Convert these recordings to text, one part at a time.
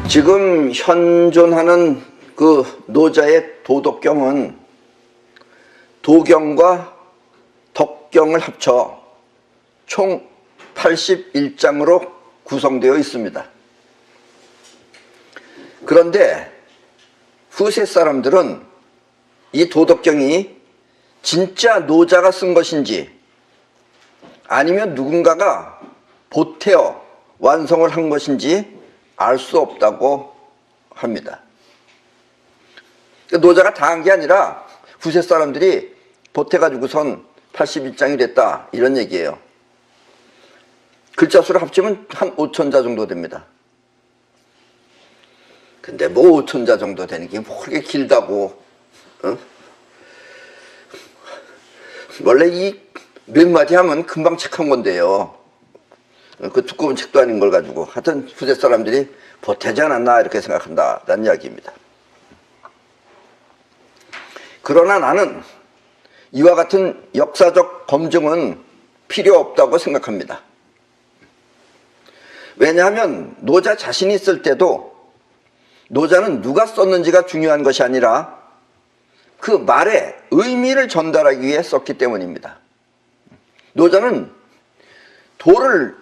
지금 현존하는 그 노자의 도덕경은 도경과 덕경을 합쳐 총 81장으로 구성되어 있습니다. 그런데 후세 사람들은 이 도덕경이 진짜 노자가 쓴 것인지 아니면 누군가가 보태어 완성을 한 것인지 알 수 없다고 합니다. 노자가 다 한 게 아니라 후세 사람들이 보태가지고선 81장이 됐다 이런 얘기예요. 글자 수를 합치면 한 5,000자 정도 됩니다. 근데 뭐 5,000자 정도 되는 게 뭐 그렇게 길다고, 어? 원래 이 몇 마디 하면 금방 책 한 건데요. 그 두꺼운 책도 아닌 걸 가지고 하여튼 후세 사람들이 보태지 않았나 이렇게 생각한다라는 이야기입니다. 그러나 나는 이와 같은 역사적 검증은 필요 없다고 생각합니다. 왜냐하면 노자 자신이 쓸 때도 노자는 누가 썼는지가 중요한 것이 아니라 그 말의 의미를 전달하기 위해 썼기 때문입니다. 노자는 도를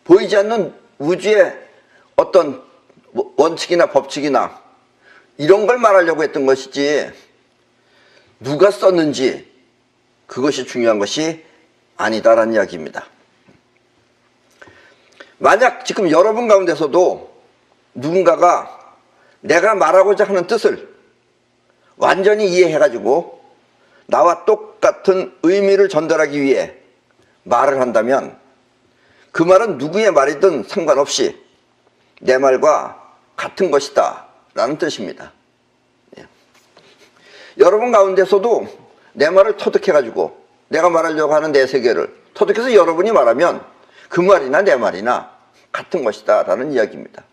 보이지 않는 우주의 어떤 원칙이나 법칙이나 이런 걸 말하려고 했던 것이지 누가 썼는지 그것이 중요한 것이 아니다라는 이야기입니다. 만약 지금 여러분 가운데서도 누군가가 내가 말하고자 하는 뜻을 완전히 이해해가지고 나와 똑같은 의미를 전달하기 위해 말을 한다면 그 말은 누구의 말이든 상관없이 내 말과 같은 것이다 라는 뜻입니다. 예. 여러분 가운데서도 내 말을 터득해가지고 내가 말하려고 하는 내 세계를 터득해서 여러분이 말하면 그 말이나 내 말이나 같은 것이다 라는 이야기입니다.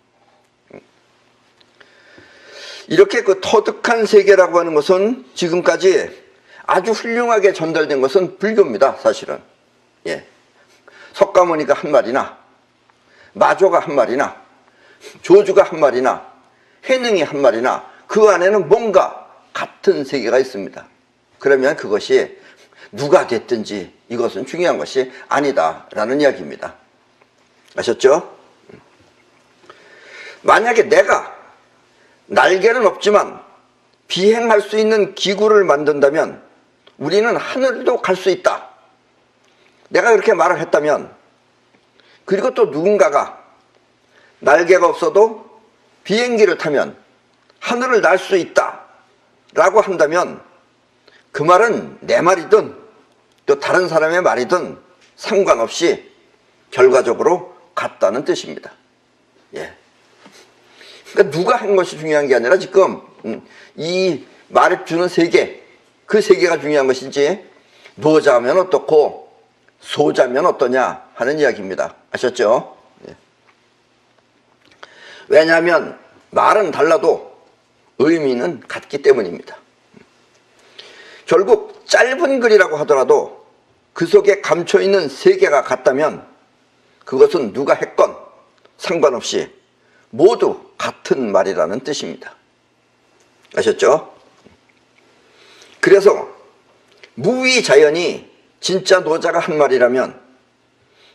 이렇게 그 터득한 세계라고 하는 것은 지금까지 아주 훌륭하게 전달된 것은 불교입니다. 사실은. 예. 석가모니가 한 말이나 마조가 한 말이나 조주가 한 말이나 해능이 한 말이나 그 안에는 뭔가 같은 세계가 있습니다. 그러면 그것이 누가 됐든지 이것은 중요한 것이 아니다라는 이야기입니다. 아셨죠? 만약에 내가 날개는 없지만 비행할 수 있는 기구를 만든다면 우리는 하늘도 갈 수 있다. 내가 그렇게 말을 했다면, 그리고 또 누군가가 날개가 없어도 비행기를 타면 하늘을 날 수 있다 라고 한다면 그 말은 내 말이든 또 다른 사람의 말이든 상관없이 결과적으로 같다는 뜻입니다. 예. 그러니까 누가 한 것이 중요한 게 아니라 지금 이 말해주는 세계, 그 세계가 중요한 것이지 노자면 어떻고 소자면 어떠냐 하는 이야기입니다. 아셨죠? 예. 왜냐하면 말은 달라도 의미는 같기 때문입니다. 결국 짧은 글이라고 하더라도 그 속에 감춰있는 세계가 같다면 그것은 누가 했건 상관없이 모두 같은 말이라는 뜻입니다. 아셨죠? 그래서 무위자연이 진짜 노자가 한 말이라면,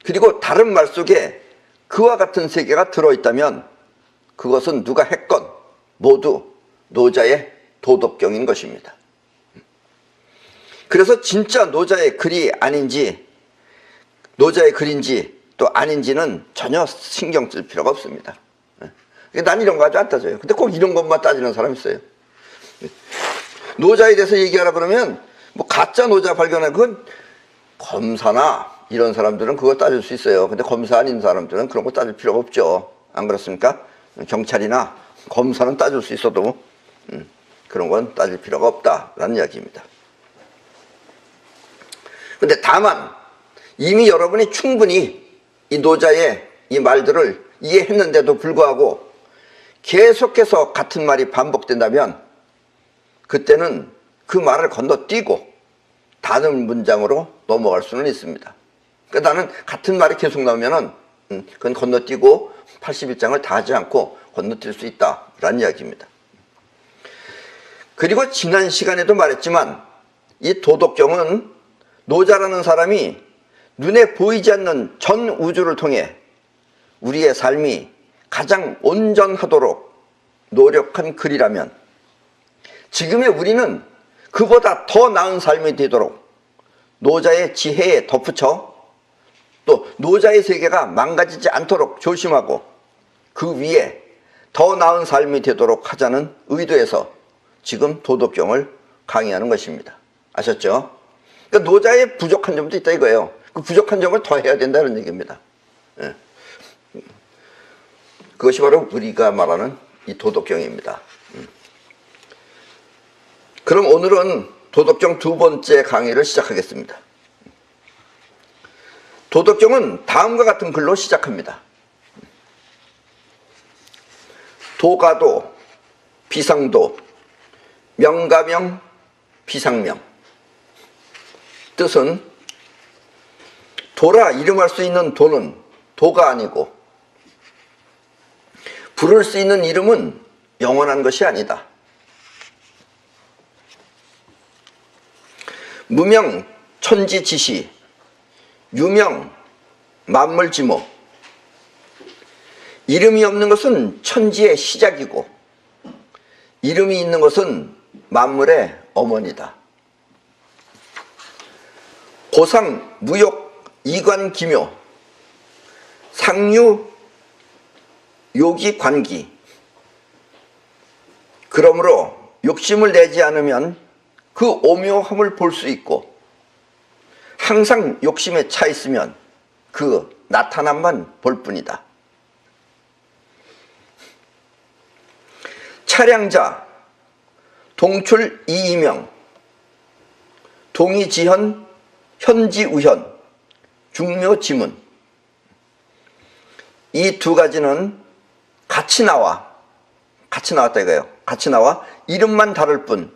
그리고 다른 말 속에 그와 같은 세계가 들어있다면 그것은 누가 했건 모두 노자의 도덕경인 것입니다. 그래서 진짜 노자의 글이 아닌지 노자의 글인지 또 아닌지는 전혀 신경 쓸 필요가 없습니다. 난 이런 거 아주 안 따져요. 근데 꼭 이런 것만 따지는 사람이 있어요. 노자에 대해서 얘기하라 그러면 뭐 가짜 노자 발견한 그건 검사나 이런 사람들은 그거 따질 수 있어요. 근데 검사 아닌 사람들은 그런 거 따질 필요가 없죠. 안 그렇습니까? 경찰이나 검사는 따질 수 있어도 그런 건 따질 필요가 없다라는 이야기입니다. 근데 다만 이미 여러분이 충분히 이 노자의 이 말들을 이해했는데도 불구하고 계속해서 같은 말이 반복된다면 그때는 그 말을 건너뛰고 다른 문장으로 넘어갈 수는 있습니다. 그러니까 나는 같은 말이 계속 나오면은 그건 건너뛰고 81장을 다 하지 않고 건너뛸 수 있다라는 이야기입니다. 그리고 지난 시간에도 말했지만 이 도덕경은 노자라는 사람이 눈에 보이지 않는 전 우주를 통해 우리의 삶이 가장 온전하도록 노력한 글이라면 지금의 우리는 그보다 더 나은 삶이 되도록 노자의 지혜에 덧붙여 또 노자의 세계가 망가지지 않도록 조심하고 그 위에 더 나은 삶이 되도록 하자는 의도에서 지금 도덕경을 강의하는 것입니다. 아셨죠? 그러니까 노자의 부족한 점도 있다 이거예요. 그 부족한 점을 더해야 된다는 얘기입니다. 예. 그것이 바로 우리가 말하는 이 도덕경입니다. 그럼 오늘은 도덕경 두 번째 강의를 시작하겠습니다. 도덕경은 다음과 같은 글로 시작합니다. 도가도, 비상도, 명가명, 비상명. 뜻은 도라 이름할 수 있는 도는 도가 아니고 부를 수 있는 이름은 영원한 것이 아니다. 무명 천지지시, 유명 만물지모. 이름이 없는 것은 천지의 시작이고 이름이 있는 것은 만물의 어머니다. 고상 무욕 이관 기묘, 상류 요기 관기. 그러므로 욕심을 내지 않으면 그 오묘함을 볼 수 있고 항상 욕심에 차 있으면 그 나타남만 볼 뿐이다. 차량자 동출 이이명, 동의지현 현지우현, 중묘지문. 이 두 가지는 같이 나왔다 이거예요. 같이 나와 이름만 다를 뿐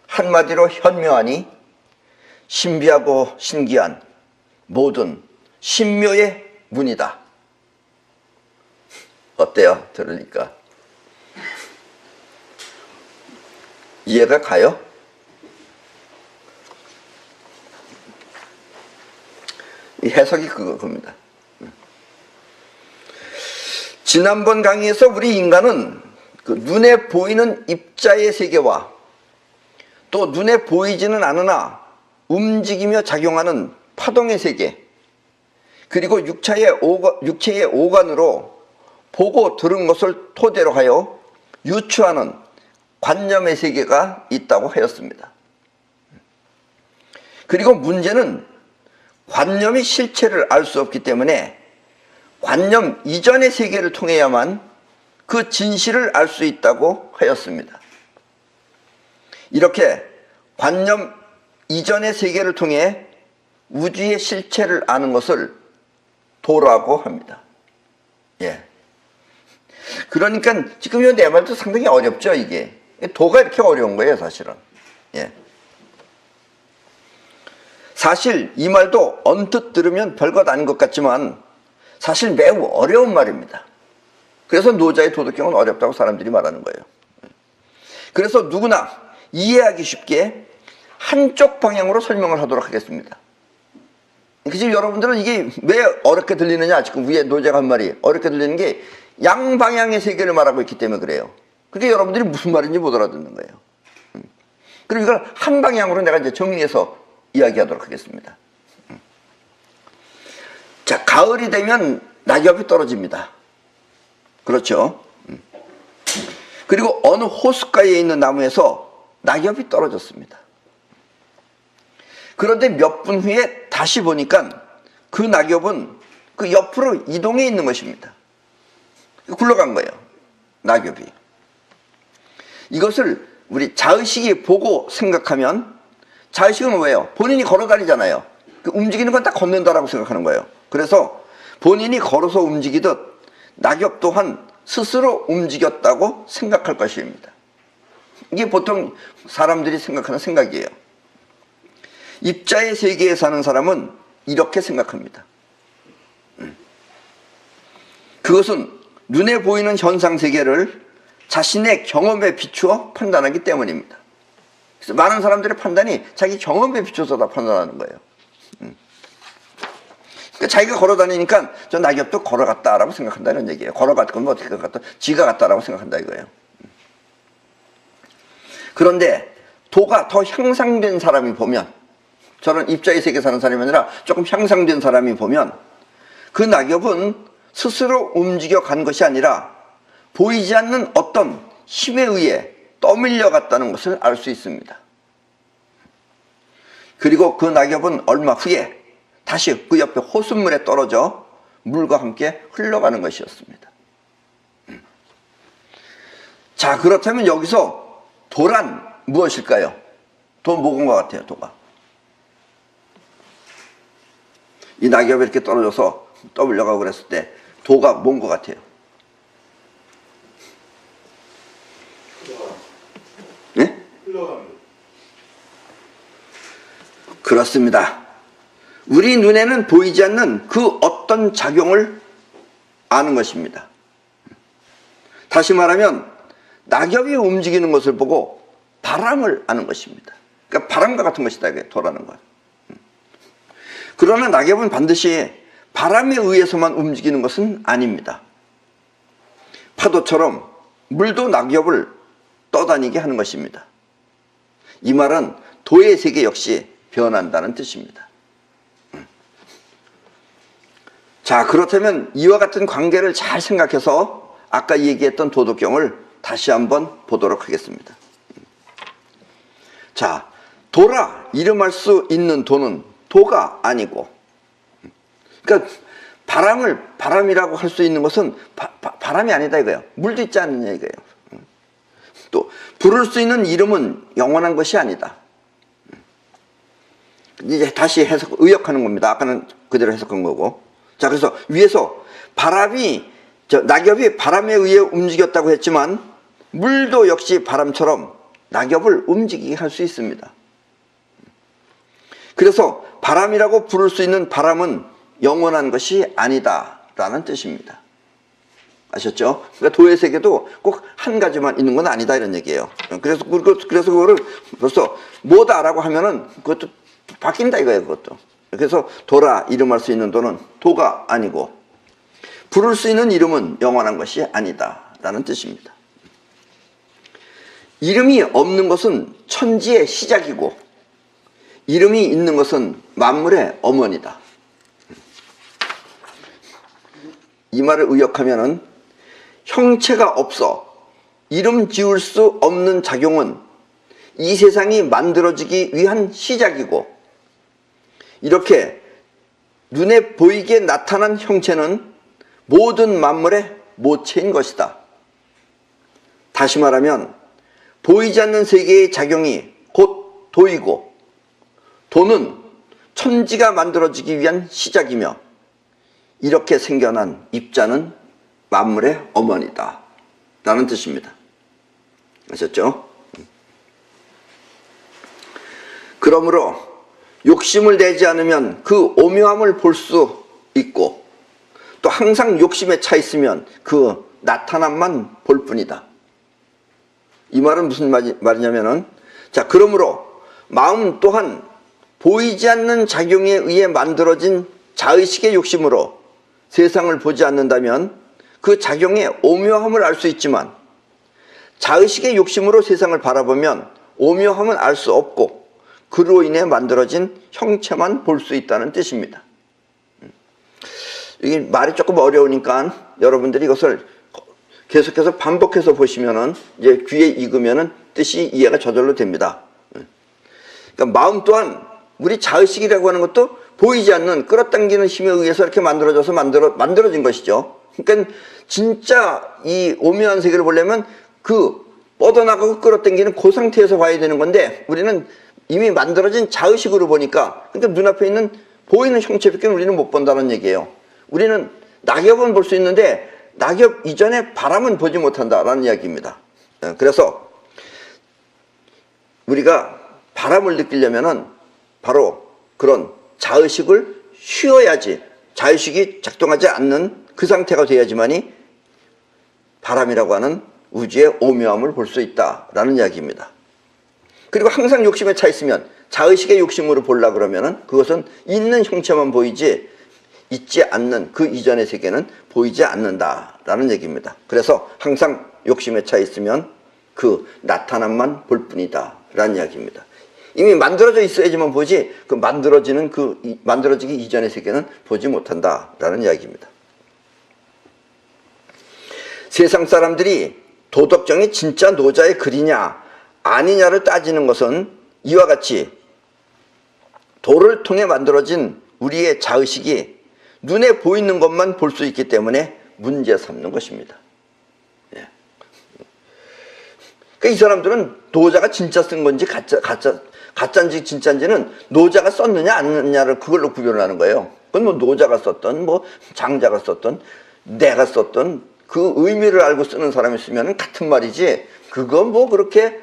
한마디로 현묘하니 신비하고 신기한 모든 신묘의 문이다. 어때요? 들으니까 이해가 가요? 이 해석이 그겁니다. 지난번 강의에서 우리 인간은 그 눈에 보이는 입자의 세계와 또 눈에 보이지는 않으나 움직이며 작용하는 파동의 세계, 그리고 육체의 오간으로 보고 들은 것을 토대로 하여 유추하는 관념의 세계가 있다고 하였습니다. 그리고 문제는 관념이 실체를 알 수 없기 때문에 관념 이전의 세계를 통해야만 그 진실을 알 수 있다고 하였습니다. 이렇게 관념 이전의 세계를 통해 우주의 실체를 아는 것을 도라고 합니다. 예. 그러니까 지금 내 말도 상당히 어렵죠, 이게. 도가 이렇게 어려운 거예요, 사실은. 예. 사실 이 말도 언뜻 들으면 별것 아닌 것 같지만 사실 매우 어려운 말입니다. 그래서 노자의 도덕경은 어렵다고 사람들이 말하는 거예요. 그래서 누구나 이해하기 쉽게 한쪽 방향으로 설명을 하도록 하겠습니다. 지금 여러분들은 이게 왜 어렵게 들리느냐, 지금 위에 노자가 한 말이 어렵게 들리는 게 양방향의 세계를 말하고 있기 때문에 그래요. 그게 여러분들이 무슨 말인지 못 알아듣는 거예요. 그리고 이걸 한 방향으로 내가 이제 정리해서 이야기하도록 하겠습니다. 자, 가을이 되면 낙엽이 떨어집니다. 그렇죠? 그리고 어느 호숫가에 있는 나무에서 낙엽이 떨어졌습니다. 그런데 몇 분 후에 다시 보니까 그 낙엽은 그 옆으로 이동해 있는 것입니다. 굴러간 거예요, 낙엽이. 이것을 우리 자의식이 보고 생각하면, 자의식은 왜요? 본인이 걸어다니잖아요. 그 움직이는 건 다 걷는다라고 생각하는 거예요. 그래서 본인이 걸어서 움직이듯 낙엽 또한 스스로 움직였다고 생각할 것입니다. 이게 보통 사람들이 생각하는 생각이에요. 입자의 세계에 사는 사람은 이렇게 생각합니다. 그것은 눈에 보이는 현상 세계를 자신의 경험에 비추어 판단하기 때문입니다. 그래서 많은 사람들의 판단이 자기 경험에 비춰서 다 판단하는 거예요. 그러니까 자기가 걸어다니니까 저 낙엽도 걸어갔다라고 생각한다는 얘기예요. 걸어갔건 뭐 어떻게 갔다, 지가 갔다라고 생각한다 이거예요. 그런데 도가 더 향상된 사람이 보면, 저는 입자의 세계에 사는 사람이 아니라 조금 향상된 사람이 보면 그 낙엽은 스스로 움직여 간 것이 아니라 보이지 않는 어떤 힘에 의해 떠밀려 갔다는 것을 알 수 있습니다. 그리고 그 낙엽은 얼마 후에 다시 그 옆에 호수물에 떨어져 물과 함께 흘러가는 것이었습니다. 자, 그렇다면 여기서 도란 무엇일까요? 도 뭐인 것 같아요, 도가? 이 낙엽이 이렇게 떨어져서 떠밀려가고 그랬을 때 도가 뭔 것 같아요? 네? 그렇습니다. 우리 눈에는 보이지 않는 그 어떤 작용을 아는 것입니다. 다시 말하면 낙엽이 움직이는 것을 보고 바람을 아는 것입니다. 그러니까 바람과 같은 것이다, 이게 도라는 것. 그러나 낙엽은 반드시 바람에 의해서만 움직이는 것은 아닙니다. 파도처럼 물도 낙엽을 떠다니게 하는 것입니다. 이 말은 도의 세계 역시 변한다는 뜻입니다. 자, 그렇다면 이와 같은 관계를 잘 생각해서 아까 얘기했던 도덕경을 다시 한번 보도록 하겠습니다. 자, 도라 이름할 수 있는 도는 도가 아니고, 그러니까 바람이라고 할 수 있는 것은 바람이 아니다 이거예요. 물도 있지 않느냐 이거예요. 또 부를 수 있는 이름은 영원한 것이 아니다. 이제 다시 의역하는 겁니다. 아까는 그대로 해석한 거고. 자, 그래서 위에서 낙엽이 바람에 의해 움직였다고 했지만 물도 역시 바람처럼 낙엽을 움직이게 할 수 있습니다. 그래서 바람이라고 부를 수 있는 바람은 영원한 것이 아니다 라는 뜻입니다. 아셨죠? 그러니까 도의 세계도 꼭 한 가지만 있는 건 아니다 이런 얘기예요. 그래서 그거를 벌써 뭐다라고 하면은 그것도 바뀐다 이거예요, 그것도. 그래서 도라 이름할 수 있는 도는 도가 아니고 부를 수 있는 이름은 영원한 것이 아니다 라는 뜻입니다. 이름이 없는 것은 천지의 시작이고 이름이 있는 것은 만물의 어머니다. 이 말을 의역하면은 형체가 없어 이름 지을 수 없는 작용은 이 세상이 만들어지기 위한 시작이고 이렇게 눈에 보이게 나타난 형체는 모든 만물의 모체인 것이다. 다시 말하면 보이지 않는 세계의 작용이 곧 도이고 도는 천지가 만들어지기 위한 시작이며 이렇게 생겨난 입자는 만물의 어머니다 라는 뜻입니다. 아셨죠? 그러므로 욕심을 내지 않으면 그 오묘함을 볼 수 있고 또 항상 욕심에 차 있으면 그 나타남만 볼 뿐이다. 이 말은 무슨 말이냐면은, 자, 그러므로 마음 또한 보이지 않는 작용에 의해 만들어진 자의식의 욕심으로 세상을 보지 않는다면 그 작용의 오묘함을 알 수 있지만 자의식의 욕심으로 세상을 바라보면 오묘함은 알 수 없고 그로 인해 만들어진 형체만 볼 수 있다는 뜻입니다. 이게 말이 조금 어려우니까 여러분들이 이것을 계속해서 반복해서 보시면은 이제 귀에 익으면은 뜻이 이해가 저절로 됩니다. 그러니까 마음 또한 우리 자의식이라고 하는 것도 보이지 않는 끌어당기는 힘에 의해서 이렇게 만들어져서 만들어진 것이죠. 그러니까 진짜 이 오묘한 세계를 보려면 그 뻗어나가고 끌어당기는 그 상태에서 봐야 되는 건데 우리는 이미 만들어진 자의식으로 보니까 그러니까 눈앞에 있는 보이는 형체밖에 우리는 못 본다는 얘기예요. 우리는 낙엽은 볼 수 있는데 낙엽 이전에 바람은 보지 못한다라는 이야기입니다. 그래서 우리가 바람을 느끼려면은 바로 그런 자의식을 쉬어야지, 자의식이 작동하지 않는 그 상태가 돼야지만이 바람이라고 하는 우주의 오묘함을 볼 수 있다라는 이야기입니다. 그리고 항상 욕심에 차 있으면 자의식의 욕심으로 보려 그러면은 그것은 있는 형체만 보이지 있지 않는 그 이전의 세계는 보이지 않는다라는 얘기입니다. 그래서 항상 욕심에 차 있으면 그 나타남만 볼 뿐이다라는 이야기입니다. 이미 만들어져 있어야지만 보지 그 만들어지기 이전의 세계는 보지 못한다라는 이야기입니다. 세상 사람들이 도덕정이 진짜 노자의 글이냐 아니냐를 따지는 것은 이와 같이 도를 통해 만들어진 우리의 자의식이 눈에 보이는 것만 볼 수 있기 때문에 문제 삼는 것입니다. 예. 그러니까 이 사람들은 노자가 진짜 쓴 건지 가짜인지 진짜인지는 노자가 썼느냐 안 썼느냐를 그걸로 구별을 하는 거예요. 그건 뭐 노자가 썼던 뭐 장자가 썼던 내가 썼던 그 의미를 알고 쓰는 사람이 쓰면 같은 말이지 그거 뭐 그렇게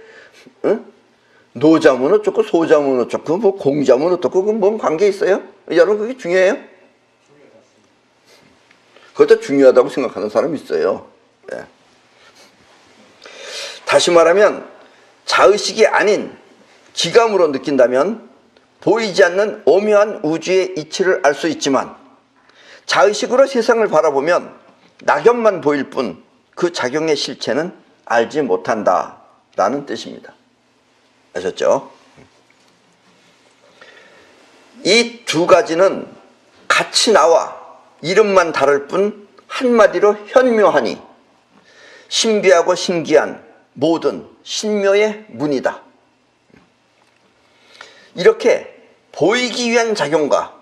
노자면 어쩌고 소자면 어쩌고 뭐 공자면 어쩌고 그건 뭔 관계 있어요? 여러분 그게 중요해요? 그것도 중요하다고 생각하는 사람이 있어요. 예. 다시 말하면 자의식이 아닌 기감으로 느낀다면 보이지 않는 오묘한 우주의 이치를 알 수 있지만 자의식으로 세상을 바라보면 낙엽만 보일 뿐 그 작용의 실체는 알지 못한다라는 뜻입니다. 아셨죠? 이 두 가지는 같이 나와 이름만 다를 뿐 한마디로 현묘하니 신비하고 신기한 모든 신묘의 문이다. 이렇게 보이기 위한 작용과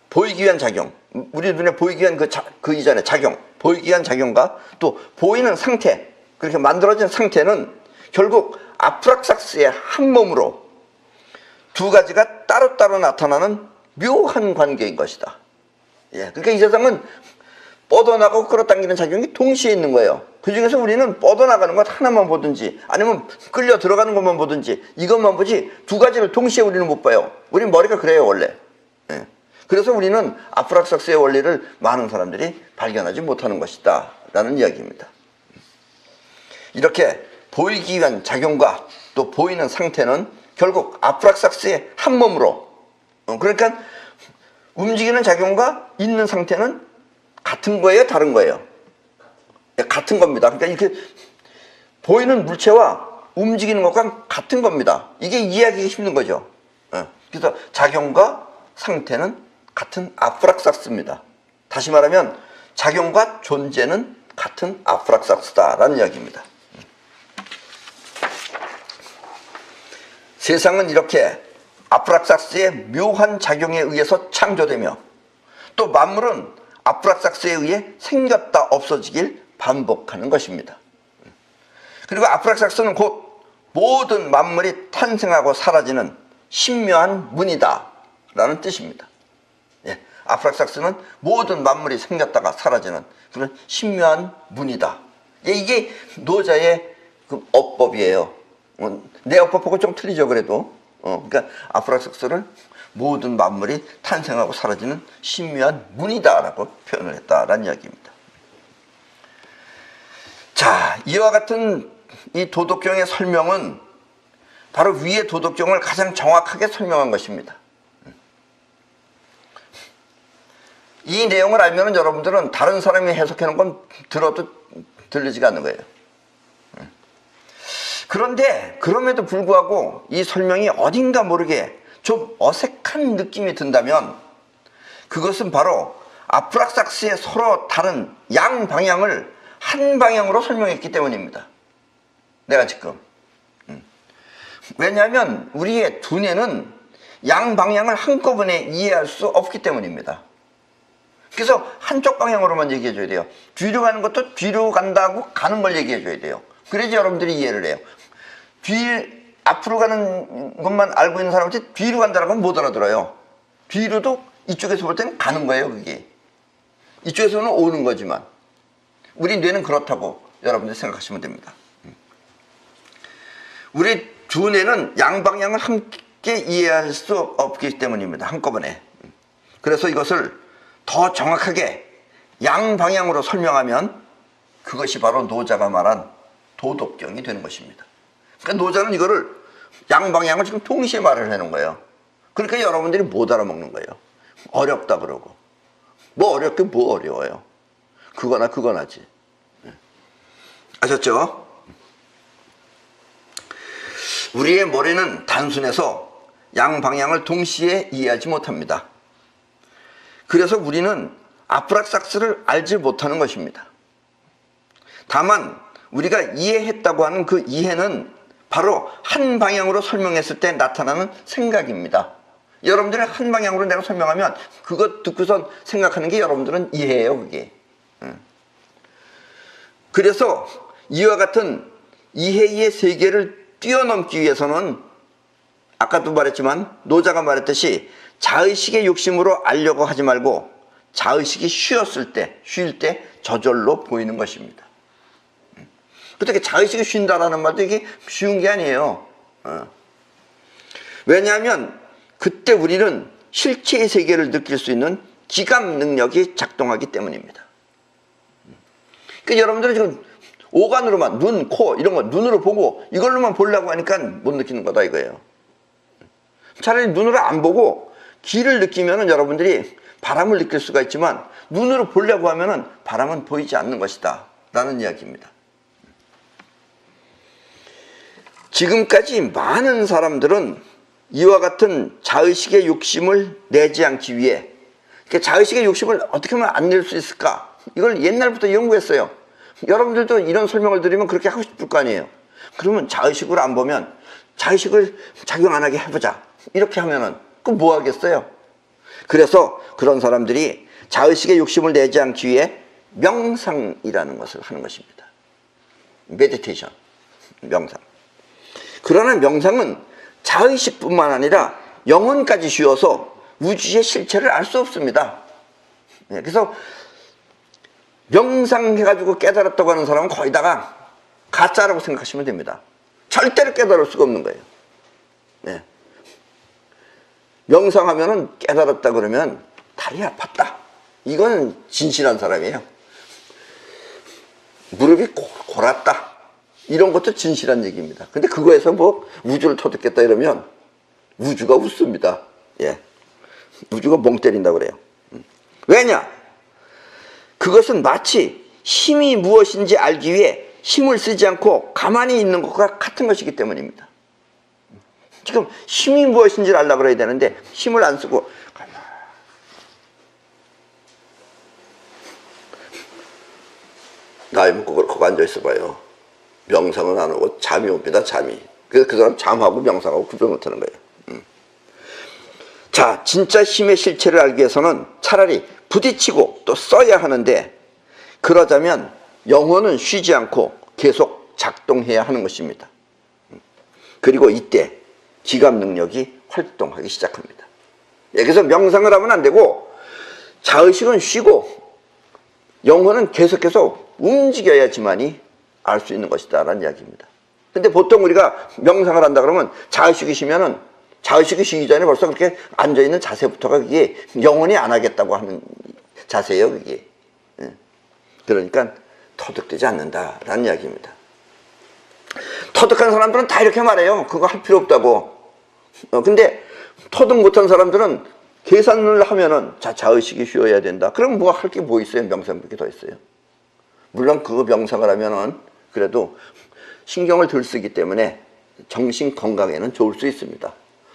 보이기 위한 작용, 우리 눈에 보이기 위한 그 이전의 작용, 보이기 위한 작용과 또 보이는 상태, 그렇게 만들어진 상태는 결국 아프락삭스의 한 몸으로 두 가지가 따로따로 나타나는 묘한 관계인 것이다. 예, 그러니까 이 세상은 뻗어나가고 끌어당기는 작용이 동시에 있는 거예요. 그 중에서 우리는 뻗어나가는 것 하나만 보든지 아니면 끌려 들어가는 것만 보든지 이것만 보지 두 가지를 동시에 우리는 못 봐요. 우리 머리가 그래요 원래. 예. 그래서 우리는 아프락삭스의 원리를 많은 사람들이 발견하지 못하는 것이다 라는 이야기입니다. 이렇게 보이기 위한 작용과 또 보이는 상태는 결국 아프락삭스의 한 몸으로 그러니까 움직이는 작용과 있는 상태는 같은 거예요? 다른 거예요? 같은 겁니다. 그러니까 이렇게 보이는 물체와 움직이는 것과 같은 겁니다. 이게 이해하기 힘든 거죠. 그래서 작용과 상태는 같은 아프락삭스입니다. 다시 말하면 작용과 존재는 같은 아프락삭스다라는 이야기입니다. 세상은 이렇게 아프락삭스의 묘한 작용에 의해서 창조되며 또 만물은 아프락삭스에 의해 생겼다 없어지길 반복하는 것입니다. 그리고 아프락삭스는 곧 모든 만물이 탄생하고 사라지는 신묘한 문이다 라는 뜻입니다. 예, 아프락삭스는 모든 만물이 생겼다가 사라지는 그런 신묘한 문이다. 예, 이게 노자의 그 어법이에요. 내 어법하고 좀 틀리죠 그래도. 그러니까 아프락삭스를 모든 만물이 탄생하고 사라지는 신묘한 문이다라고 표현을 했다라는 이야기입니다. 자, 이와 같은 이 도덕경의 설명은 바로 위의 도덕경을 가장 정확하게 설명한 것입니다. 이 내용을 알면 여러분들은 다른 사람이 해석하는 건 들어도 들리지가 않는 거예요. 그런데 그럼에도 불구하고 이 설명이 어딘가 모르게 좀 어색한 느낌이 든다면 그것은 바로 아프락삭스의 서로 다른 양 방향을 한 방향으로 설명했기 때문입니다. 내가 지금 왜냐하면 우리의 두뇌는 양 방향을 한꺼번에 이해할 수 없기 때문입니다. 그래서 한쪽 방향으로만 얘기해 줘야 돼요. 뒤로 가는 것도 뒤로 간다고 가는 걸 얘기해 줘야 돼요. 그래야지 여러분들이 이해를 해요. 앞으로 가는 것만 알고 있는 사람한테 뒤로 간다는 건 못 알아들어요. 뒤로도 이쪽에서 볼 때는 가는 거예요, 그게. 이쪽에서는 오는 거지만. 우리 뇌는 그렇다고 여러분들 생각하시면 됩니다. 우리 두뇌는 양방향을 함께 이해할 수 없기 때문입니다. 한꺼번에. 그래서 이것을 더 정확하게 양방향으로 설명하면 그것이 바로 노자가 말한 도덕경이 되는 것입니다. 그러니까 노자는 이거를 양방향을 지금 동시에 말을 해놓은 거예요. 그러니까 여러분들이 못 알아먹는 거예요. 어렵다 그러고. 뭐 어렵게 뭐 어려워요. 그거나 그거나지. 아셨죠? 우리의 머리는 단순해서 양방향을 동시에 이해하지 못합니다. 그래서 우리는 아프락삭스를 알지 못하는 것입니다. 다만 우리가 이해했다고 하는 그 이해는 바로 한 방향으로 설명했을 때 나타나는 생각입니다. 여러분들이 한 방향으로 내가 설명하면 그것 듣고선 생각하는 게 여러분들은 이해예요, 그게. 그래서 이와 같은 이해의 세계를 뛰어넘기 위해서는 아까도 말했지만 노자가 말했듯이 자의식의 욕심으로 알려고 하지 말고 자의식이 쉴 때 저절로 보이는 것입니다. 그렇게 자의식이 쉰다라는 말도 이게 쉬운 게 아니에요. 왜냐하면 그때 우리는 실체의 세계를 느낄 수 있는 기감 능력이 작동하기 때문입니다. 그러니까 여러분들은 지금 오감으로만 눈, 코 이런 거 눈으로 보고 이걸로만 보려고 하니까 못 느끼는 거다 이거예요. 차라리 눈으로 안 보고 귀를 느끼면은 여러분들이 바람을 느낄 수가 있지만 눈으로 보려고 하면은 바람은 보이지 않는 것이다 라는 이야기입니다. 지금까지 많은 사람들은 이와 같은 자의식의 욕심을 내지 않기 위해 자의식의 욕심을 어떻게 하면 안 낼 수 있을까? 이걸 옛날부터 연구했어요. 여러분들도 이런 설명을 드리면 그렇게 하고 싶을 거 아니에요. 그러면 자의식으로 안 보면 자의식을 작용 안 하게 해보자. 이렇게 하면은 그럼 뭐 하겠어요? 그래서 그런 사람들이 자의식의 욕심을 내지 않기 위해 명상이라는 것을 하는 것입니다. 메디테이션, 명상. 그러나 명상은 자의식뿐만 아니라 영혼까지 씌워서 우주의 실체를 알 수 없습니다. 그래서 명상해가지고 깨달았다고 하는 사람은 거의 다가 가짜라고 생각하시면 됩니다. 절대로 깨달을 수가 없는 거예요. 네. 명상하면은 깨달았다 그러면 다리 아팠다. 이건 진실한 사람이에요. 무릎이 골았다. 이런 것도 진실한 얘기입니다. 근데 그거에서 뭐 우주를 터득했다 이러면 우주가 웃습니다. 예. 우주가 멍 때린다 그래요. 왜냐? 그것은 마치 힘이 무엇인지 알기 위해 힘을 쓰지 않고 가만히 있는 것과 같은 것이기 때문입니다. 지금 힘이 무엇인지를 알려고 그래야 되는데 힘을 안 쓰고 나이 먹고 그렇게 앉아 있어 봐요. 명상은 안 하고 잠이 옵니다. 잠이. 그래서 그 사람 잠하고 명상하고 구별 못하는 거예요. 자, 진짜 힘의 실체를 알기 위해서는 차라리 부딪히고 또 써야 하는데 그러자면 영혼은 쉬지 않고 계속 작동해야 하는 것입니다. 그리고 이때 기감 능력이 활동하기 시작합니다. 그래서 명상을 하면 안 되고 자의식은 쉬고 영혼은 계속해서 움직여야지만이 알 수 있는 것이다 라는 이야기입니다. 근데 보통 우리가 명상을 한다 그러면 자의식이 쉬면은 자의식이 쉬기 전에 벌써 그렇게 앉아있는 자세부터가 그게 영혼이 안 하겠다고 하는 자세예요 그게. 그러니까 터득되지 않는다라는 이야기입니다. 터득한 사람들은 다 이렇게 말해요. 그거 할 필요 없다고. 근데 터득 못한 사람들은 계산을 하면은 자의식이 쉬어야 된다. 그럼 뭐 할 게 뭐 있어요? 명상밖에 더 있어요. 물론 그거 명상을 하면은 그래도 신경을 덜 쓰기 때문에 정신 건강에는 좋을 수 있습니다.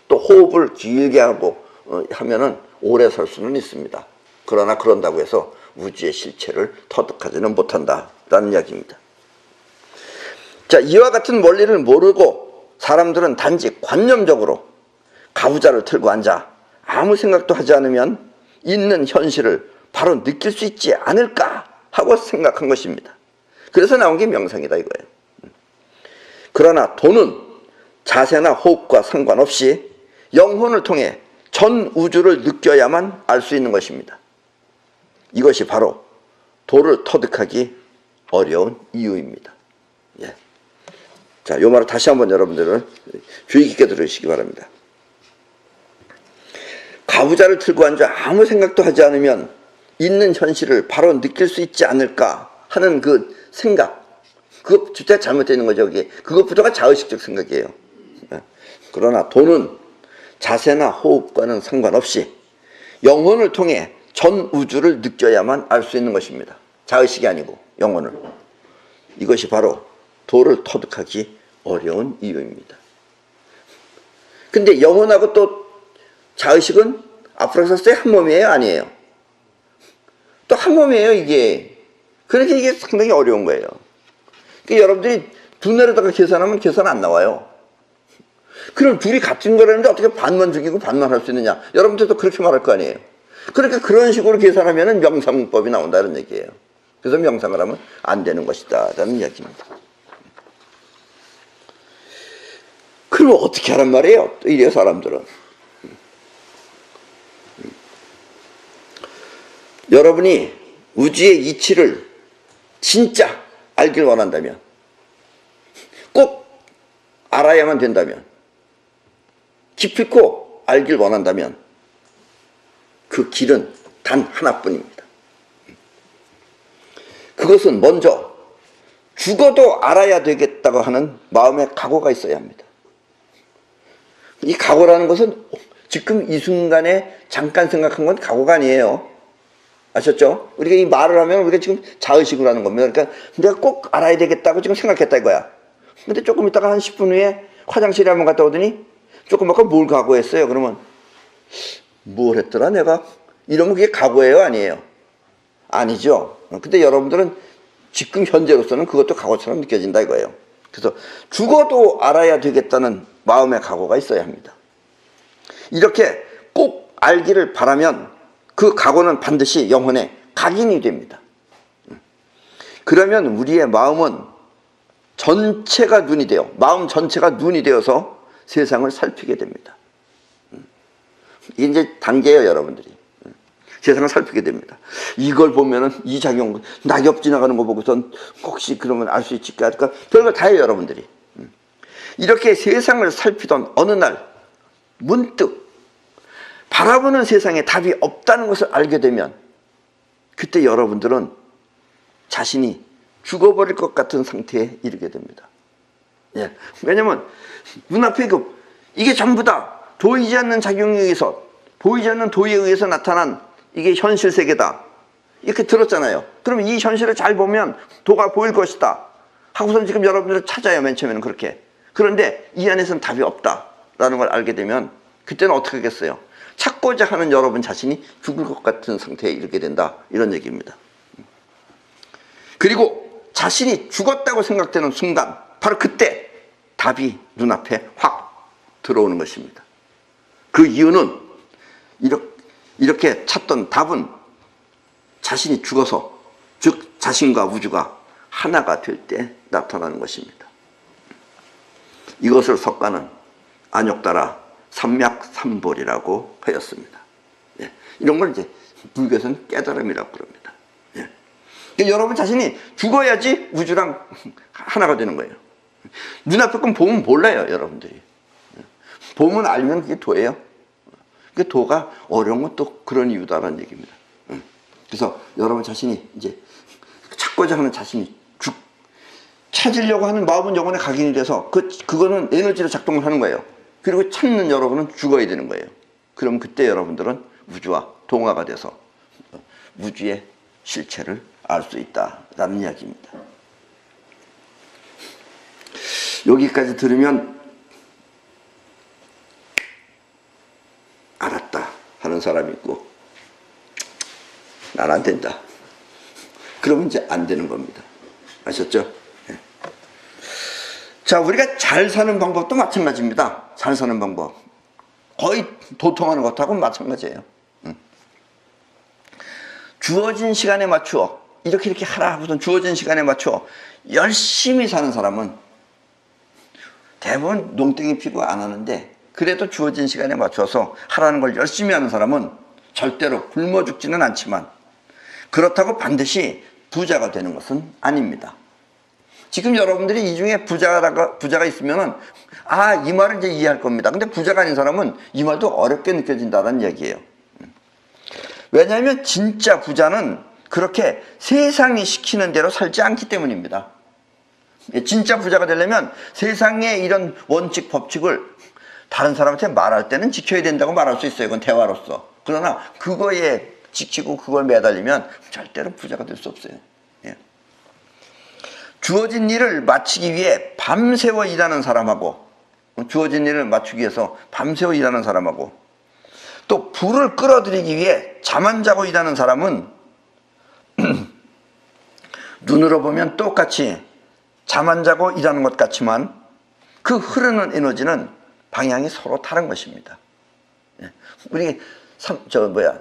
또 호흡을 길게 하고 하면은 오래 살 수는 있습니다. 그러나 그런다고 해서 우주의 실체를 터득하지는 못한다라는 이야기입니다. 자, 이와 같은 원리를 모르고 사람들은 단지 관념적으로 가부좌를 틀고 앉아 아무 생각도 하지 않으면 있는 현실을 바로 느낄 수 있지 않을까 하고 생각한 것입니다. 그래서 나온 게 명상이다 이거예요. 그러나 도는 자세나 호흡과 상관없이 영혼을 통해 전 우주를 느껴야만 알 수 있는 것입니다. 이것이 바로 도를 터득하기 어려운 이유입니다. 예. 자, 요 말을 다시 한번 여러분들은 주의 깊게 들으시기 바랍니다. 가부좌를 틀고 앉아 아무 생각도 하지 않으면 있는 현실을 바로 느낄 수 있지 않을까 하는 그 생각, 그것부터 잘못되는 거죠. 그것부터가 자의식적 생각이에요. 그러나 돈은 자세나 호흡과는 상관없이 영혼을 통해 전 우주를 느껴야만 알 수 있는 것입니다. 자의식이 아니고 영혼을. 이것이 바로 도를 터득하기 어려운 이유입니다. 근데 영혼하고 또 자의식은 앞으로 썼을 때 한 몸이에요? 아니에요? 또 한 몸이에요, 이게. 그러니까 이게 상당히 어려운 거예요. 그러니까 여러분들이 두뇌로다가 계산하면 계산 안 나와요. 그럼 둘이 같은 거라는데 어떻게 반만 죽이고 반만 할 수 있느냐? 여러분들도 그렇게 말할 거 아니에요. 그러니까 그런 식으로 계산하면 명상법이 나온다는 얘기예요. 그래서 명상을 하면 안 되는 것이다 라는 이야기입니다. 그럼 어떻게 하란 말이에요? 또 이래요, 사람들은. 여러분이 우주의 이치를 진짜 알길 원한다면, 꼭 알아야만 된다면, 기필코 알길 원한다면 그 길은 단 하나뿐입니다. 그것은 먼저 죽어도 알아야 되겠다고 하는 마음의 각오가 있어야 합니다. 이 각오라는 것은 지금 이 순간에 잠깐 생각한 건 각오가 아니에요. 아셨죠? 우리가 이 말을 하면 우리가 지금 자의식으로 하는 겁니다. 그러니까 내가 꼭 알아야 되겠다고 지금 생각했다 이거야. 근데 조금 있다가 한 10분 후에 화장실에 한번 갔다 오더니 조금 아까 뭘 각오했어요? 그러면 뭘 했더라 내가? 이러면 그게 각오예요? 아니에요? 아니죠. 근데 여러분들은 지금 현재로서는 그것도 각오처럼 느껴진다 이거예요. 그래서 죽어도 알아야 되겠다는 마음의 각오가 있어야 합니다. 이렇게 꼭 알기를 바라면 그 각오는 반드시 영혼에 각인이 됩니다. 그러면 우리의 마음은 전체가 눈이 되어, 마음 전체가 눈이 되어서 세상을 살피게 됩니다. 이게 이제 단계예요, 여러분들이. 세상을 살피게 됩니다. 이걸 보면은 이 작용, 낙엽 지나가는 거 보고선 혹시 그러면 알 수 있을까? 그러니까 별거 다 해요, 여러분들이. 이렇게 세상을 살피던 어느 날 문득 바라보는 세상에 답이 없다는 것을 알게 되면 그때 여러분들은 자신이 죽어버릴 것 같은 상태에 이르게 됩니다. 예. 왜냐면 눈앞에 이게 전부 다 보이지 않는 작용에 의해서, 보이지 않는 도에 의해서 나타난 이게 현실 세계다 이렇게 들었잖아요. 그러면 이 현실을 잘 보면 도가 보일 것이다 하고선 지금 여러분들을 찾아요, 맨 처음에는 그렇게. 그런데 이 안에서는 답이 없다라는 걸 알게 되면 그때는 어떻게 하겠어요? 찾고자 하는 여러분 자신이 죽을 것 같은 상태에 이르게 된다, 이런 얘기입니다. 그리고 자신이 죽었다고 생각되는 순간 바로 그때 답이 눈앞에 확 들어오는 것입니다. 그 이유는 이렇게 찾던 답은 자신이 죽어서, 즉 자신과 우주가 하나가 될 때 나타나는 것입니다. 이것을 석가는 안욕따라 삼맥삼볼이라고 하였습니다. 예. 이런 걸 이제 불교에서는 깨달음이라고 그럽니다. 예. 그러니까 여러분 자신이 죽어야지 우주랑 하나가 되는 거예요. 눈앞에 건 보면 몰라요, 여러분들이. 보면 알면 그게 도예요. 그 도가 어려운 건 또 그런 이유다라는 얘기입니다. 그래서 여러분 자신이 이제 찾고자 하는 자신이 찾으려고 하는 마음은 영혼에 각인이 돼서 그거는 에너지로 작동을 하는 거예요. 그리고 찾는 여러분은 죽어야 되는 거예요. 그럼 그때 여러분들은 우주와 동화가 돼서 우주의 실체를 알 수 있다라는 이야기입니다. 여기까지 들으면 알았다 하는 사람이 있고 난 안 된다. 그러면 이제 안 되는 겁니다. 아셨죠? 네. 자, 우리가 잘 사는 방법도 마찬가지입니다. 잘 사는 방법. 거의 도통하는 것하고는 마찬가지예요. 주어진 시간에 맞추어 이렇게 하라 하고선 주어진 시간에 맞추어 열심히 사는 사람은 대부분 농땡이 피고 안 하는데, 그래도 주어진 시간에 맞춰서 하라는 걸 열심히 하는 사람은 절대로 굶어 죽지는 않지만 그렇다고 반드시 부자가 되는 것은 아닙니다. 지금 여러분들이 이 중에 부자가 있으면은 이 말을 이제 이해할 겁니다. 근데 부자가 아닌 사람은 이 말도 어렵게 느껴진다는 얘기예요. 왜냐하면 진짜 부자는 그렇게 세상이 시키는 대로 살지 않기 때문입니다. 진짜 부자가 되려면 세상의 이런 원칙, 법칙을 다른 사람한테 말할 때는 지켜야 된다고 말할 수 있어요. 그건 대화로서. 그러나 그거에 지키고 그걸 매달리면 절대로 부자가 될 수 없어요. 예. 주어진 일을 마치기 위해 밤새워 일하는 사람하고, 주어진 일을 맞추기 위해서 밤새워 일하는 사람하고, 또 불을 끌어들이기 위해 잠 안 자고 일하는 사람은 눈으로 보면 똑같이 잠 안 자고 일하는 것 같지만 그 흐르는 에너지는 방향이 서로 다른 것입니다. 우리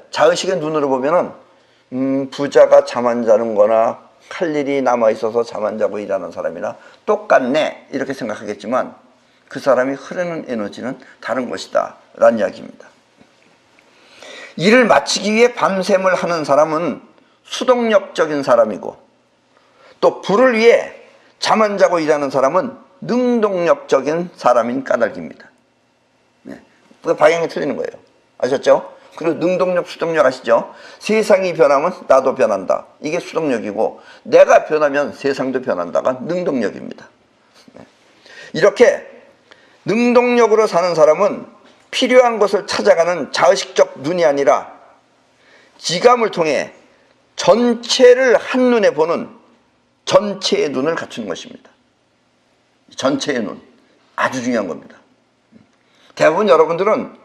자의식의 눈으로 보면은 부자가 잠 안 자는 거나 할 일이 남아 있어서 잠 안 자고 일하는 사람이나 똑같네 이렇게 생각하겠지만 그 사람이 흐르는 에너지는 다른 것이다 라는 이야기입니다. 일을 마치기 위해 밤샘을 하는 사람은 수동력적인 사람이고, 또 불을 위해 잠 안 자고 일하는 사람은 능동력적인 사람인 까닭입니다. 그 방향이 틀리는 거예요. 아셨죠? 그리고 능동력, 수동력 아시죠? 세상이 변하면 나도 변한다. 이게 수동력이고, 내가 변하면 세상도 변한다가 능동력입니다. 이렇게 능동력으로 사는 사람은 필요한 것을 찾아가는 자의식적 눈이 아니라 지감을 통해 전체를 한눈에 보는 전체의 눈을 갖추는 것입니다. 전체의 눈, 아주 중요한 겁니다. 대부분 여러분들은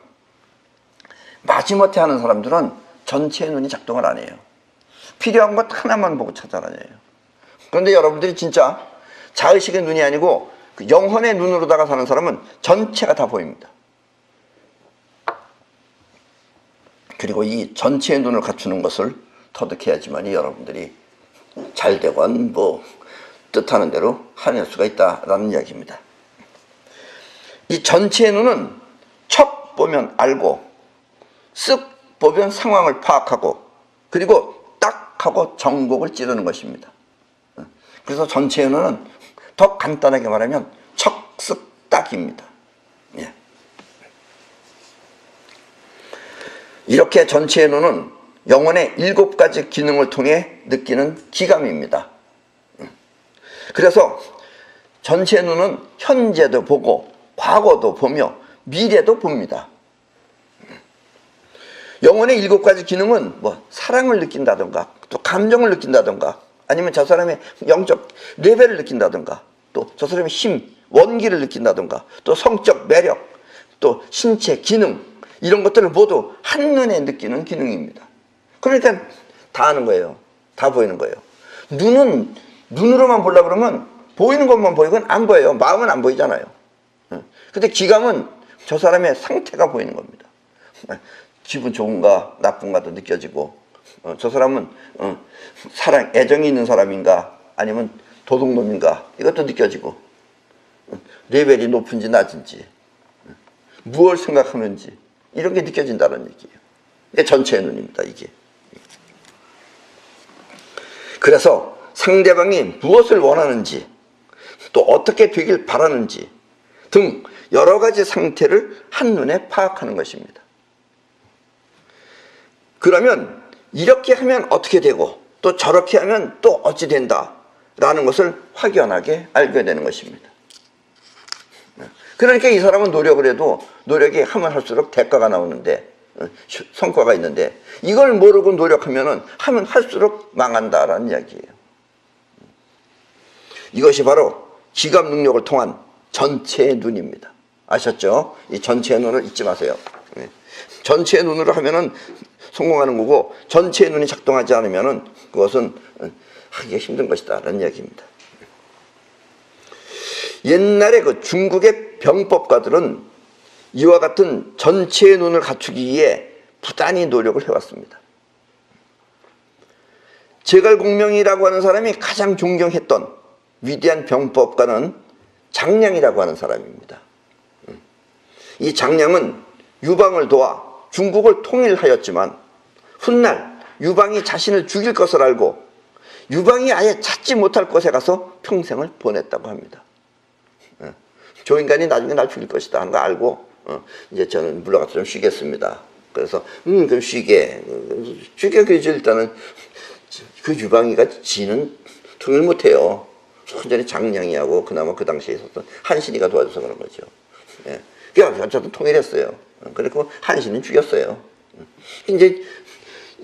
마지못해 하는 사람들은 전체의 눈이 작동을 안 해요. 필요한 것 하나만 보고 찾아다녀요. 그런데 여러분들이 진짜 자의식의 눈이 아니고 그 영혼의 눈으로다가 사는 사람은 전체가 다 보입니다. 그리고 이 전체의 눈을 갖추는 것을 터득해야지만이 여러분들이 잘 되건 뭐 뜻하는 대로 하낼 수가 있다라는 이야기입니다. 이 전체의 눈은 척 보면 알고 쓱 보면 상황을 파악하고 그리고 딱 하고 정곡을 찌르는 것입니다. 그래서 전체의 눈은 더 간단하게 말하면 척, 쓱, 딱입니다. 예. 이렇게 전체의 눈은 영혼의 7가지 기능을 통해 느끼는 기감입니다. 그래서 전체의 눈은 현재도 보고 과거도 보며 미래도 봅니다. 영혼의 7가지 기능은 뭐 사랑을 느낀다든가 또 감정을 느낀다든가 아니면 저 사람의 영적 레벨을 느낀다든가 또 저 사람의 힘, 원기를 느낀다든가 또 성적 매력, 또 신체 기능 이런 것들을 모두 한눈에 느끼는 기능입니다. 그러니까 다 아는 거예요. 다 보이는 거예요. 눈은 눈으로만 보려고 그러면 보이는 것만 보이건 안 보여요. 마음은 안 보이잖아요. 근데 기감은 저 사람의 상태가 보이는 겁니다. 기분 좋은가 나쁜가도 느껴지고 저 사람은 사랑, 애정이 있는 사람인가 아니면 도둑놈인가 이것도 느껴지고 레벨이 높은지 낮은지 무엇을 생각하는지 이런 게 느껴진다는 얘기예요. 이게 전체의 눈입니다. 이게. 그래서 상대방이 무엇을 원하는지 또 어떻게 되길 바라는지 등 여러 가지 상태를 한눈에 파악하는 것입니다. 그러면 이렇게 하면 어떻게 되고 또 저렇게 하면 또 어찌 된다라는 것을 확연하게 알게 되는 것입니다. 그러니까 이 사람은 노력을 해도 노력이 하면 할수록 대가가 나오는데 성과가 있는데 이걸 모르고 노력하면 하면 할수록 망한다라는 이야기예요. 이것이 바로 기감 능력을 통한 전체의 눈입니다. 아셨죠? 이 전체의 눈을 잊지 마세요. 전체의 눈으로 하면은 성공하는 거고 전체의 눈이 작동하지 않으면은 그것은 하기가 힘든 것이다 라는 이야기입니다. 옛날에 그 중국의 병법가들은 이와 같은 전체의 눈을 갖추기 위해 부단히 노력을 해왔습니다. 제갈공명이라고 하는 사람이 가장 존경했던 위대한 병법가는 장량이라고 하는 사람입니다. 이 장량은 유방을 도와 중국을 통일하였지만 훗날 유방이 자신을 죽일 것을 알고 유방이 아예 찾지 못할 곳에 가서 평생을 보냈다고 합니다. 저 인간이 나중에 날 죽일 것이다 하는 거 알고 이제 저는 물러가서 좀 쉬겠습니다. 그래서 그럼 쉬게 그지 일단은 그 유방이가 지는 통일 못해요. 완전히 장량이하고 그나마 그 당시에 있었던 한신이가 도와줘서 그런 거죠. 예. 그러니까 어쨌든 통일했어요. 그리고 한신은 죽였어요. 이제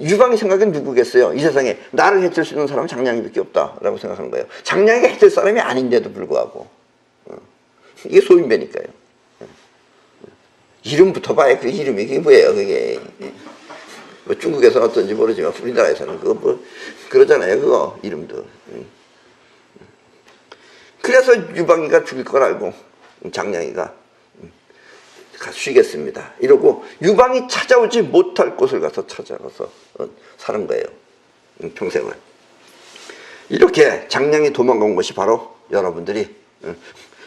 유방이 생각엔 누구겠어요? 이 세상에 나를 해칠 수 있는 사람은 장량이밖에 없다라고 생각하는 거예요. 장량이가 해칠 사람이 아닌데도 불구하고 이게 소인배니까요. 이름부터 봐야 그 이름이 그게 뭐예요? 그게 뭐 중국에서는 어떤지 모르지만 우리나라에서는 그거 뭐 그러잖아요. 그거 이름도. 그래서 유방이가 죽일 걸 알고 장량이가 쉬겠습니다 이러고 유방이 찾아오지 못할 곳을 가서 찾아가서 사는 거예요. 평생을. 이렇게 장량이 도망간 곳이 바로 여러분들이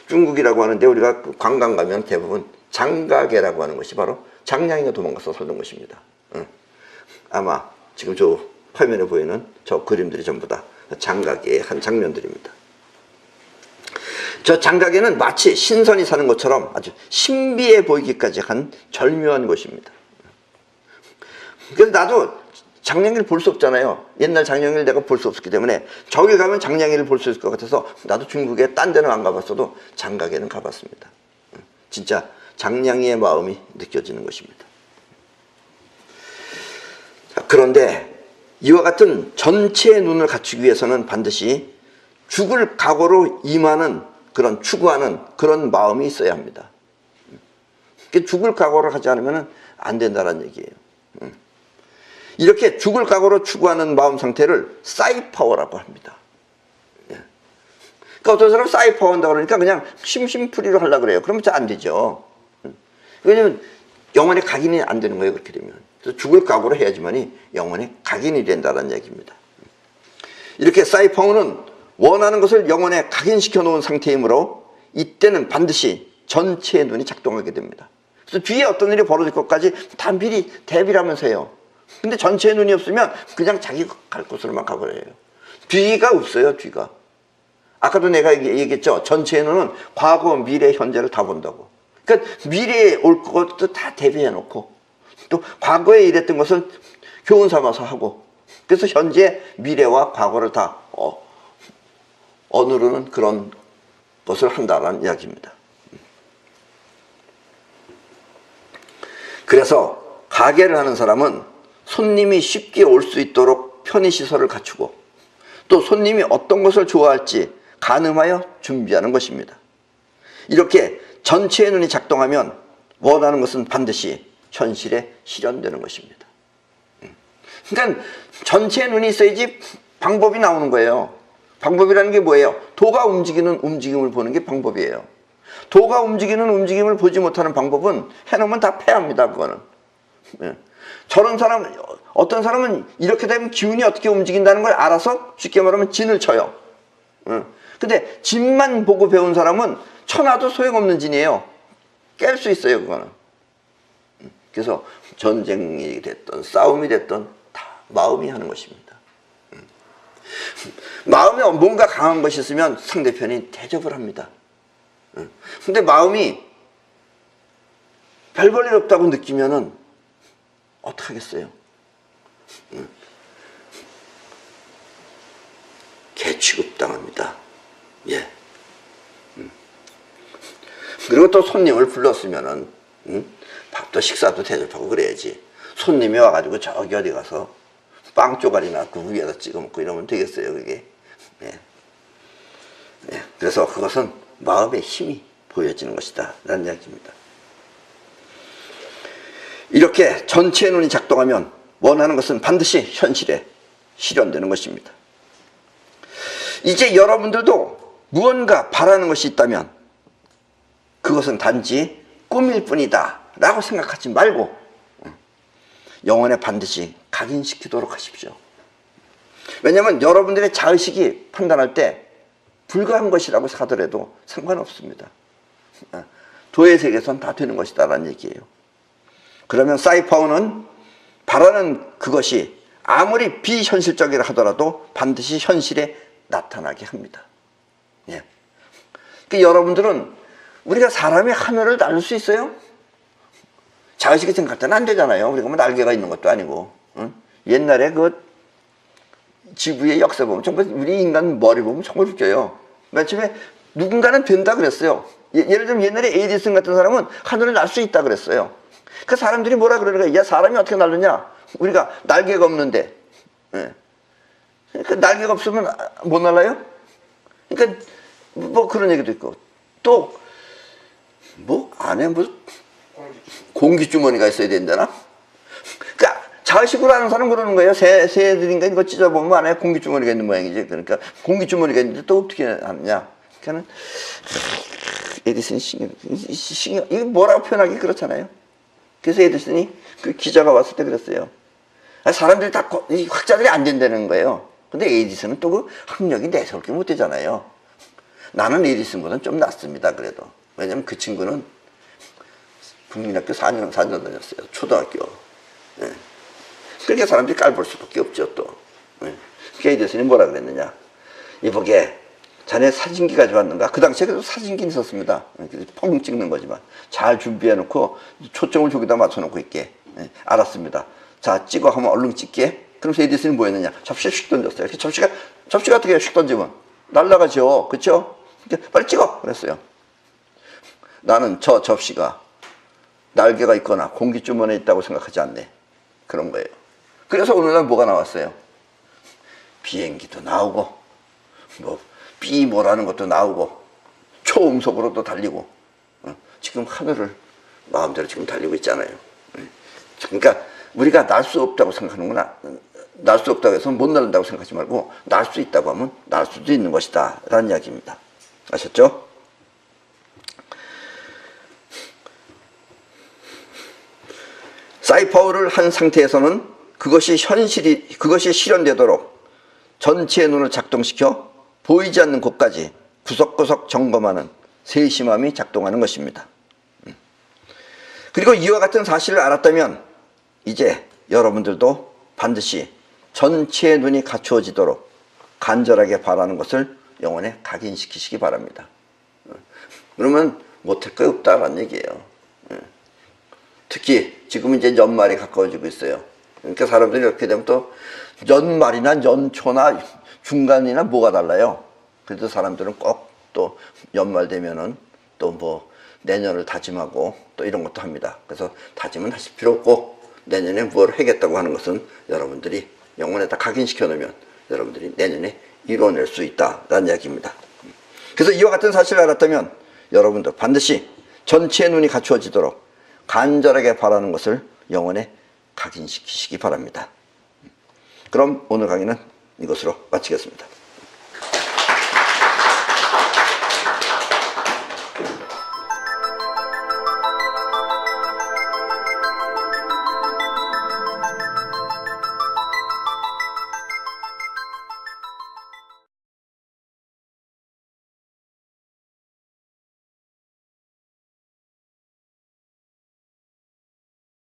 중국이라고 하는데 우리가 관광 가면 대부분 장가계라고 하는 것이 바로 장량이가 도망가서 살던 곳입니다. 아마 지금 저 화면에 보이는 저 그림들이 전부 다 장가계의 한 장면들입니다. 저 장가계는 마치 신선이 사는 것처럼 아주 신비해 보이기까지 한 절묘한 곳입니다. 그래서 나도 장량이를 볼 수 없잖아요. 옛날 장량이를 내가 볼 수 없었기 때문에 저기 가면 장량이를 볼 수 있을 것 같아서 나도 중국에 딴 데는 안 가봤어도 장가계는 가봤습니다. 진짜 장량이의 마음이 느껴지는 것입니다. 그런데 이와 같은 전체의 눈을 갖추기 위해서는 반드시 죽을 각오로 임하는 그런 추구하는 그런 마음이 있어야 합니다. 죽을 각오를 하지 않으면 안 된다는 얘기예요. 이렇게 죽을 각오로 추구하는 마음 상태를 사이파워라고 합니다. 그러니까 어떤 사람은 사이파워 한다고 그러니까 그냥 심심풀이로 하려고 그래요. 그러면 잘 안 되죠. 왜냐면 영혼의 각인이 안 되는 거예요. 그렇게 되면. 그래서 죽을 각오로 해야지만이 영혼의 각인이 된다는 얘기입니다. 이렇게 사이파워는 원하는 것을 영혼에 각인시켜 놓은 상태이므로 이때는 반드시 전체의 눈이 작동하게 됩니다. 그래서 뒤에 어떤 일이 벌어질 것까지 다 미리 대비를 하면서 해요. 근데 전체의 눈이 없으면 그냥 자기 갈 곳으로만 가버려요. 뒤가 없어요. 뒤가. 아까도 내가 얘기했죠. 전체의 눈은 과거, 미래, 현재를 다 본다고. 그러니까 미래에 올 것도 다 대비해 놓고 또 과거에 일했던 것을 교훈 삼아서 하고 그래서 현재, 미래와 과거를 다 어누르는 그런 것을 한다는 이야기입니다. 그래서 가게를 하는 사람은 손님이 쉽게 올 수 있도록 편의시설을 갖추고 또 손님이 어떤 것을 좋아할지 가늠하여 준비하는 것입니다. 이렇게 전체의 눈이 작동하면 원하는 것은 반드시 현실에 실현되는 것입니다. 그러니까 전체의 눈이 있어야지 방법이 나오는 거예요. 방법이라는 게 뭐예요? 도가 움직이는 움직임을 보는 게 방법이에요. 도가 움직이는 움직임을 보지 못하는 방법은 해놓으면 다 패합니다. 그거는. 저런 사람, 어떤 사람은 이렇게 되면 기운이 어떻게 움직인다는 걸 알아서 쉽게 말하면 진을 쳐요. 근데 진만 보고 배운 사람은 쳐놔도 소용없는 진이에요. 깰 수 있어요. 그거는. 그래서 전쟁이 됐든 싸움이 됐든 다 마음이 하는 것입니다. 마음에 뭔가 강한 것이 있으면 상대편이 대접을 합니다. 근데 마음이 별 볼 일 없다고 느끼면은 어떡하겠어요? 개취급당합니다. 예. 그리고 또 손님을 불렀으면은 밥도 식사도 대접하고 그래야지. 손님이 와가지고 저기 어디 가서 빵 쪼가리나 그 위에다 찍어 먹고 이러면 되겠어요, 그게. 예. 예. 그래서 그것은 마음의 힘이 보여지는 것이다 라는 이야기입니다. 이렇게 전체의 눈이 작동하면 원하는 것은 반드시 현실에 실현되는 것입니다. 이제 여러분들도 무언가 바라는 것이 있다면 그것은 단지 꿈일 뿐이다 라고 생각하지 말고 영혼에 반드시 각인시키도록 하십시오. 왜냐하면 여러분들의 자의식이 판단할 때 불가한 것이라고 하더라도 상관없습니다. 도의 세계에선 다 되는 것이다 라는 얘기예요. 그러면 사이파워는 바라는 그것이 아무리 비현실적이라 하더라도 반드시 현실에 나타나게 합니다. 예. 그러니까 여러분들은 우리가 사람이 하늘을 날 수 있어요? 자의식이 생각할 때는 안 되잖아요. 우리가 뭐 날개가 있는 것도 아니고. 응? 옛날에 그 지구의 역사 보면 정말 우리 인간 머리 보면 정말 웃겨요. 맨 처음에 누군가는 된다 그랬어요. 예를 들면 옛날에 에디슨 같은 사람은 하늘을 날 수 있다 그랬어요. 그 사람들이 뭐라 그러는 거야? 야, 사람이 어떻게 날르냐? 우리가 날개가 없는데. 예. 그러니까 날개가 없으면 못 날아요? 그러니까 뭐 그런 얘기도 있고, 또 뭐 안에 뭐 공기주머니가 있어야 된다나? 그러니까 자의식으로 하는 사람 그러는 거예요. 새들인가 이거 찢어보면 안에 공기주머니가 있는 모양이지. 그러니까 공기주머니가 있는데 또 어떻게 하느냐? 그러니까는 에디슨이 신경 이거 뭐라고 표현하기 그렇잖아요. 그래서 에디슨이 그 기자가 왔을 때 그랬어요. 사람들이 다 학자들이 안 된다는 거예요. 근데 에디슨은 또 그 학력이 내세울게 못 되잖아요. 나는 에디슨보다는 좀 낫습니다. 그래도 왜냐면 그 친구는 국민학교 4년 다녔어요. 초등학교. 예. 그러니까 사람들이 깔볼 수밖에 없죠. 또 그러니까 에디슨이 뭐라 그랬느냐? 이보게 자네 사진기 가져왔는가? 그 당시에 그래도 사진기는 있었습니다. 펑 찍는 거지만 잘 준비해 놓고 초점을 저기다 맞춰 놓고 있게. 예. 알았습니다. 자, 찍어 하면 얼른 찍게. 그럼 에디슨이 뭐 했느냐? 접시에 슉 던졌어요. 접시가 어떻게 해요? 슉 던지면 날아가죠. 그쵸? 그러니까 빨리 찍어! 그랬어요. 나는 저 접시가 날개가 있거나 공기주머니에 있다고 생각하지 않네. 그런 거예요. 그래서 오늘날 뭐가 나왔어요? 비행기도 나오고, 뭐, 삐모라는 것도 나오고, 초음속으로도 달리고, 지금 하늘을 마음대로 지금 달리고 있잖아요. 그러니까 우리가 날 수 없다고 생각하는구나. 날 수 없다고 해서 못 날린다고 생각하지 말고 날 수 있다고 하면 날 수도 있는 것이다 라는 이야기입니다. 아셨죠? 사이파워를 한 상태에서는 그것이 실현되도록 전체의 눈을 작동시켜 보이지 않는 곳까지 구석구석 점검하는 세심함이 작동하는 것입니다. 그리고 이와 같은 사실을 알았다면 이제 여러분들도 반드시 전체의 눈이 갖추어지도록 간절하게 바라는 것을 영혼에 각인시키시기 바랍니다. 그러면 못할 거 없다라는 얘기예요. 특히 지금 이제 연말이 가까워지고 있어요. 그러니까 사람들이 이렇게 되면 또 연말이나 연초나 중간이나 뭐가 달라요. 그래도 사람들은 꼭 또 연말 되면은 또 뭐 내년을 다짐하고 또 이런 것도 합니다. 그래서 다짐은 하실 필요 없고 내년에 뭘 하겠다고 하는 것은 여러분들이 영혼에다 각인시켜 놓으면 여러분들이 내년에 이뤄낼 수 있다라는 이야기입니다. 그래서 이와 같은 사실을 알았다면 여러분도 반드시 전체의 눈이 갖추어지도록 간절하게 바라는 것을 영혼에 각인시키시기 바랍니다. 그럼 오늘 강의는 이것으로 마치겠습니다.